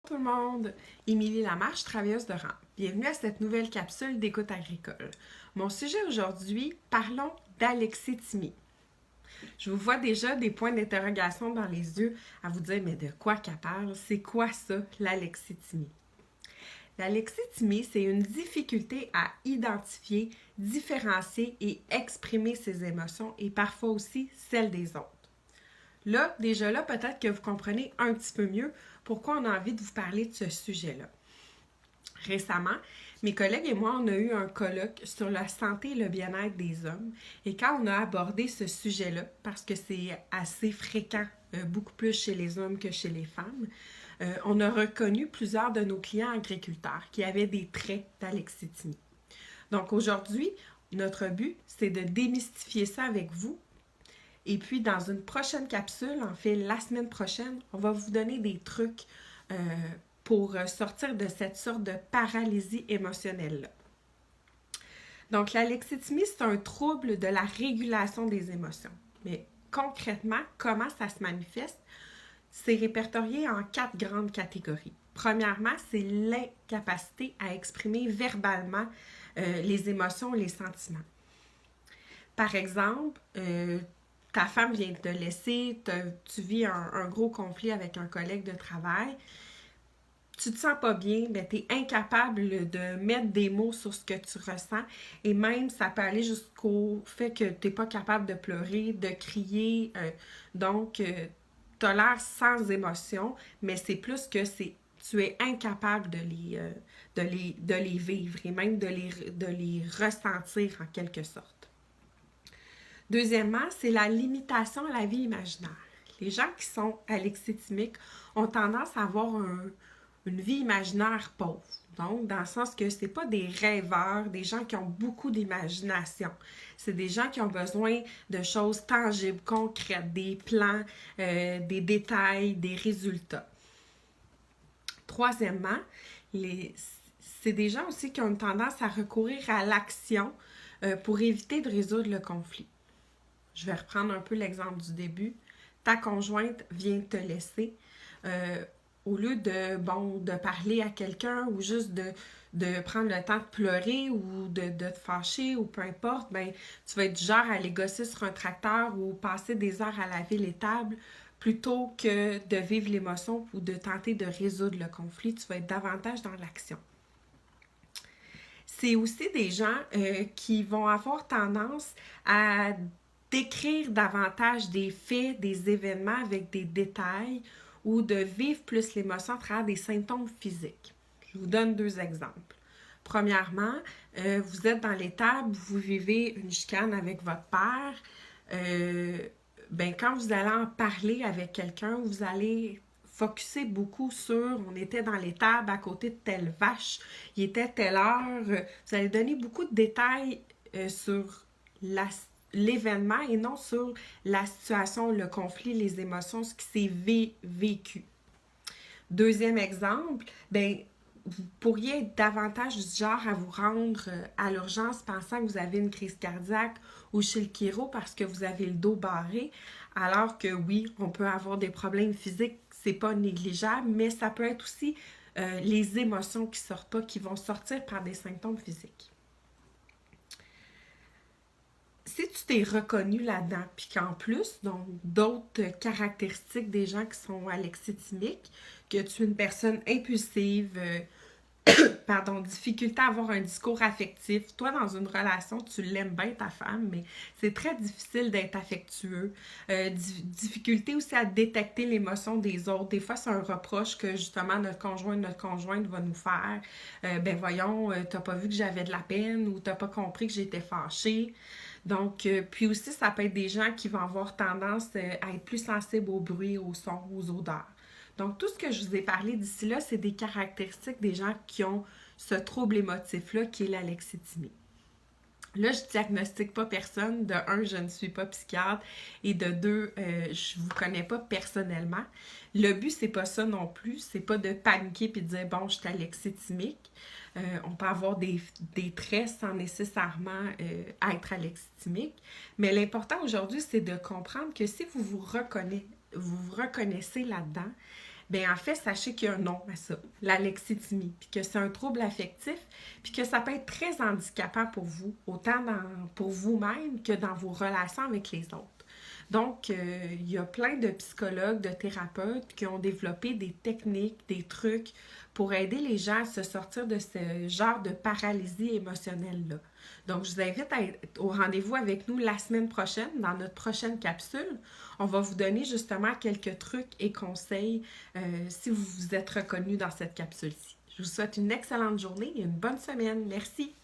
Tout le monde, Émilie Lamarche, travailleuse de rang. Bienvenue à cette nouvelle capsule d'écoute agricole. Mon sujet aujourd'hui, parlons d'alexithymie. Je vous vois déjà des points d'interrogation dans les yeux à vous dire, mais de quoi qu'elle parle? C'est quoi ça, l'alexithymie? L'alexithymie, c'est une difficulté à identifier, différencier et exprimer ses émotions et parfois aussi celles des autres. Là, déjà là, peut-être que vous comprenez un petit peu mieux pourquoi on a envie de vous parler de ce sujet-là. Récemment, mes collègues et moi, on a eu un colloque sur la santé et le bien-être des hommes. Et quand on a abordé ce sujet-là, parce que c'est assez fréquent, beaucoup plus chez les hommes que chez les femmes, on a reconnu plusieurs de nos clients agriculteurs qui avaient des traits d'alexithymie. Donc aujourd'hui, notre but, c'est de démystifier ça avec vous. Et puis, dans une prochaine capsule, en fait, la semaine prochaine, on va vous donner des trucs euh, pour sortir de cette sorte de paralysie émotionnelle-là. Donc, l'alexithymie, c'est un trouble de la régulation des émotions. Mais concrètement, comment ça se manifeste? C'est répertorié en 4 grandes catégories. Premièrement, c'est l'incapacité à exprimer verbalement les émotions et les sentiments. Par exemple, ta femme vient de te laisser, tu vis un gros conflit avec un collègue de travail, tu te sens pas bien, ben tu es incapable de mettre des mots sur ce que tu ressens et même ça peut aller jusqu'au fait que tu n'es pas capable de pleurer, de crier, donc tu as l'air sans émotion, mais c'est plus que tu es incapable de les vivre et même de les ressentir en quelque sorte. Deuxièmement, c'est la limitation à la vie imaginaire. Les gens qui sont alexithymiques ont tendance à avoir une vie imaginaire pauvre. Donc, dans le sens que ce n'est pas des rêveurs, des gens qui ont beaucoup d'imagination. C'est des gens qui ont besoin de choses tangibles, concrètes, des plans, des détails, des résultats. Troisièmement, c'est des gens aussi qui ont une tendance à recourir à l'action pour éviter de résoudre le conflit. Je vais reprendre un peu l'exemple du début. Ta conjointe vient te laisser. Au lieu de parler à quelqu'un ou juste de prendre le temps de pleurer ou de te fâcher ou peu importe, ben, tu vas être du genre à aller gosser sur un tracteur ou passer des heures à laver les tables plutôt que de vivre l'émotion ou de tenter de résoudre le conflit. Tu vas être davantage dans l'action. C'est aussi des gens qui vont avoir tendance à décrire davantage des faits, des événements avec des détails ou de vivre plus l'émotion à travers des symptômes physiques. Je vous donne 2 exemples. Premièrement, vous êtes dans l'étape, vous vivez une chicane avec votre père. Quand vous allez en parler avec quelqu'un, vous allez focuser beaucoup sur on était dans l'étable à côté de telle vache, il était telle heure. Vous allez donner beaucoup de détails sur l'événement et non sur la situation, le conflit, les émotions, ce qui s'est vécu. Deuxième exemple, vous pourriez être davantage du genre à vous rendre à l'urgence pensant que vous avez une crise cardiaque ou chez le chiro parce que vous avez le dos barré, alors que oui, on peut avoir des problèmes physiques, c'est pas négligeable, mais ça peut être aussi les émotions qui sortent pas, qui vont sortir par des symptômes physiques. Si tu t'es reconnu là-dedans, puis qu'en plus, donc d'autres caractéristiques des gens qui sont alexithymiques, que tu es une personne impulsive, difficulté à avoir un discours affectif. Toi, dans une relation, tu l'aimes bien, ta femme, mais c'est très difficile d'être affectueux. Difficulté aussi à détecter l'émotion des autres. Des fois, c'est un reproche que justement notre conjointe va nous faire. Voyons, t'as pas vu que j'avais de la peine ou t'as pas compris que j'étais fâchée. Donc, puis aussi, ça peut être des gens qui vont avoir tendance à être plus sensibles au bruit, au son, aux odeurs. Donc, tout ce que je vous ai parlé d'ici là, c'est des caractéristiques des gens qui ont ce trouble émotif-là qui est l'alexithymie. Là, je ne diagnostique pas personne. De un, je ne suis pas psychiatre. Et de deux, je ne vous connais pas personnellement. Le but, c'est pas ça non plus. C'est pas de paniquer et de dire, bon, je suis alexithymique. On peut avoir des traits sans nécessairement être alexithymique. Mais l'important aujourd'hui, c'est de comprendre que si vous vous reconnaissez là-dedans, Bien, en fait, sachez qu'il y a un nom à ça, l'alexithymie, puis que c'est un trouble affectif, puis que ça peut être très handicapant pour vous, autant pour vous-même que dans vos relations avec les autres. Donc, il y a plein de psychologues, de thérapeutes qui ont développé des techniques, des trucs pour aider les gens à se sortir de ce genre de paralysie émotionnelle-là. Donc, je vous invite à être au rendez-vous avec nous la semaine prochaine, dans notre prochaine capsule. On va vous donner justement quelques trucs et conseils si vous vous êtes reconnu dans cette capsule-ci. Je vous souhaite une excellente journée et une bonne semaine. Merci!